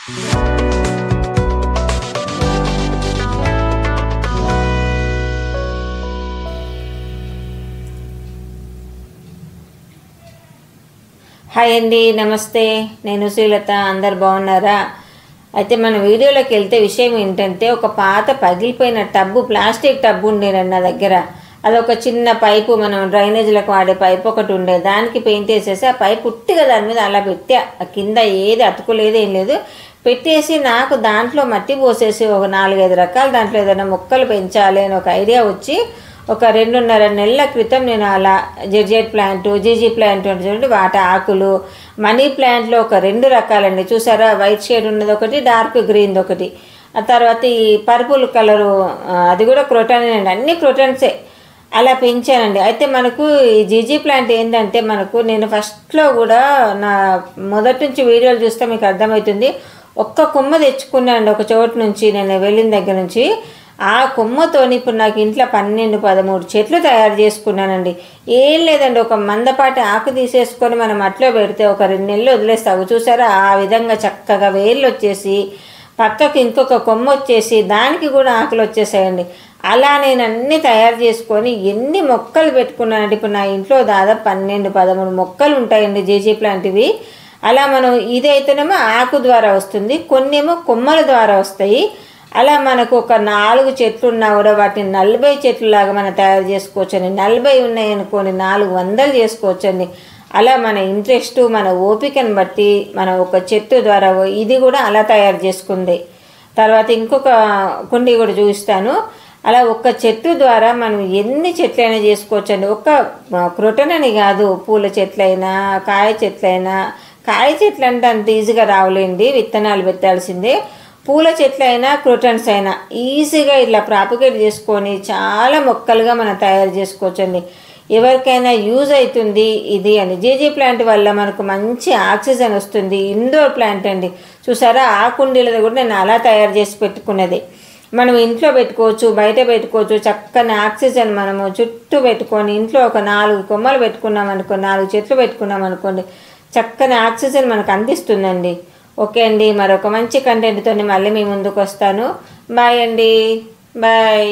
Hi అండి, నమస్తే. నేను శ్రీలత. అందరు బాగున్నారా? అయితే మన వీడియోలోకి వెళ్తే విషయం ఏంటంటే, ఒక పాత పగిలిపోయిన టబ్బు, ప్లాస్టిక్ టబ్బు ఉండేనండి నా దగ్గర. అదొక చిన్న పైపు, మనం డ్రైనేజీలకు వాడే పైపు ఒకటి ఉండే, దానికి పెయింట్ వేసేసి ఆ పైపు ఉట్టిగా దాని మీద అలా పెట్టా. కింద ఏది అతుకులేదు, ఏం లేదు. పెట్టేసి నాకు దాంట్లో మట్టి పోసేసి ఒక 4-5 రకాలు దాంట్లో ఏదైనా మొక్కలు పెంచాలి అని ఒక ఐడియా వచ్చి, ఒక 2.5 నెలల క్రితం నేను అలా జెర్జెట్ ప్లాంట్, జీజీ ప్లాంట్ చూడండి, వాటి ఆకులు, మనీ ప్లాంట్లో ఒక 2 రకాలండి. చూసారా, వైట్ షేడ్ ఉన్నది ఒకటి, డార్క్ గ్రీన్ది ఒకటి. ఆ తర్వాత ఈ పర్పుల్ కలరు, అది కూడా క్రోటానే అండి, అన్ని క్రోటన్సే. అలా పెంచానండి. అయితే మనకు ఈ జీజీ ప్లాంట్ ఏంటంటే, మనకు నేను ఫస్ట్లో కూడా నా మొదటి నుంచి వీడియోలు చూస్తే మీకు అర్థమవుతుంది. ఒక్క కొమ్మ తెచ్చుకున్నానండి ఒక చోటు నుంచి, నేను వెళ్ళిన దగ్గర నుంచి. ఆ కొమ్మతో ఇప్పుడు నాకు ఇంట్లో 12-13 చెట్లు తయారు చేసుకున్నానండి. ఏం లేదండి, ఒక మందపాటి ఆకు తీసేసుకొని మనం అట్లో పెడితే ఒక 2 నెలలు వదిలేస్తావు. చూసారా, ఆ విధంగా చక్కగా వేర్లు వచ్చేసి పక్కకి ఇంకొక కొమ్మ వచ్చేసి దానికి కూడా ఆకులు వచ్చేసాయండి. అలా నేను అన్నీ తయారు చేసుకొని ఎన్ని మొక్కలు పెట్టుకున్నానండి. ఇప్పుడు నా ఇంట్లో దాదాపు 12-13 మొక్కలు ఉంటాయండి జీజీ ప్లాంట్ ఇవి. అలా మనం ఇదైతేనేమో ఆకు ద్వారా వస్తుంది, కొన్నేమో కొమ్మల ద్వారా వస్తాయి. అలా మనకు ఒక 4 చెట్లు ఉన్నా కూడా వాటిని 40 చెట్లులాగా మనం తయారు చేసుకోవచ్చండి. 40 ఉన్నాయి అనుకోని 400 చేసుకోవచ్చండి. అలా మన ఇంట్రెస్ట్, మన ఓపికను బట్టి మనం ఒక చెట్టు ద్వారా ఇది కూడా అలా తయారు చేసుకుంది. తర్వాత ఇంకొక కుండీ కూడా చూపిస్తాను. అలా ఒక్క చెట్టు ద్వారా మనం ఎన్ని చెట్లైనా చేసుకోవచ్చండి. ఒక్క క్రోటన్ అని కాదు, పూల చెట్లైనా, కాయ చెట్లైనా. కాయ చెట్లు అంటే అంత ఈజీగా రావులేండి, విత్తనాలు పెట్టాల్సిందే. పూల చెట్లైనా, క్రోటన్స్ అయినా ఈజీగా ఇలా ప్రాపగేట్ చేసుకొని చాలా మొక్కలుగా మనం తయారు చేసుకోవచ్చండి. ఎవరికైనా యూజ్ అవుతుంది ఇది అని. జీజీ ప్లాంట్ వల్ల మనకు మంచి ఆక్సిజన్ వస్తుంది. ఇండోర్ ప్లాంట్ అండి. చూసారా, ఆ కుండీలది కూడా నేను అలా తయారు చేసి పెట్టుకున్నది. మనం ఇంట్లో పెట్టుకోవచ్చు, బయట పెట్టుకోవచ్చు. చక్కని ఆక్సిజన్ మనము చుట్టూ పెట్టుకొని ఇంట్లో ఒక 4 కొమ్మలు పెట్టుకున్నాం అనుకో, 4 చెట్లు పెట్టుకున్నాం అనుకోండి, చక్కని ఆక్సిజన్ మనకు అందిస్తుందండి. ఓకే అండి, మరొక మంచి కంటెంట్తో మళ్ళీ మీ ముందుకు వస్తాను. బాయ్ అండి, బాయ్.